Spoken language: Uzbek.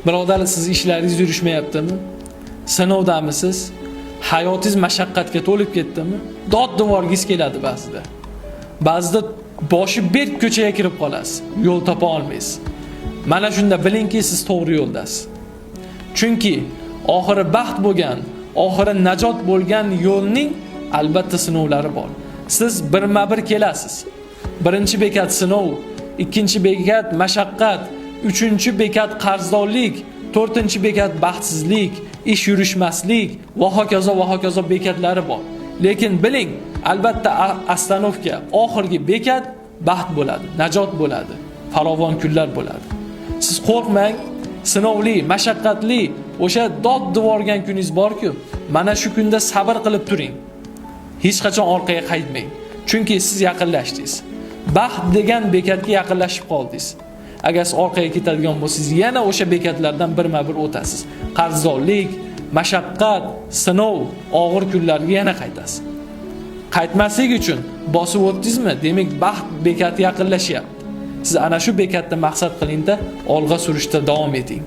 Birodar, siz ishlaringiz yurishmayaptimi? Sinovdamisiz? Hayotingiz mashaqqatga to'lib ketdimi? Dod-devorgingiz keladi ba'zida. Ba'zida boshi berk ko'chaga kirib qolasiz, yo'l topa olmaysiz. Mana shunda bilingki, siz to'g'ri yo'ldasiz. Chunki oxiri baxt bo'lgan, oxiri najot bo'lgan yo'lning albatta sinovlari bor. Siz birma-bir kelasiz. Birinchi bekat sinov, ikkinchi bekat mashaqqat, uchinchi bekat qarzdorlik, to'rtinchi bekat baxtsizlik, ish yurishmaslik va hokazo bekatlari bor. Lekin biling, albatta astanovka, oxirgi bekat baxt bo'ladi, najot bo'ladi, farovon kunlar bo'ladi. Siz qo'rqmang, sinovli, mashaqqatli, o'sha dod-devorgan kuningiz bor-ku, mana shu kunda sabr qilib turing. Hech qachon orqaga qaytmang. Chunki siz yaqinlashdingiz. Baxt degan bekatga yaqinlashib qoldingiz. Agar siz orqaga ketadigan bo'lsangiz, yana o'sha bekatlardan birma-bir o'tasiz. Qarzdorlik, mashaqqat, sinov, og'ir kunlarga yana qaytasiz. Qaytmaslik uchun bosib o'tdingizmi? Demak, baxt bekati yaqinlashyapti. Siz ana shu bekatni maqsad qilingda olg'a surishda davom eting.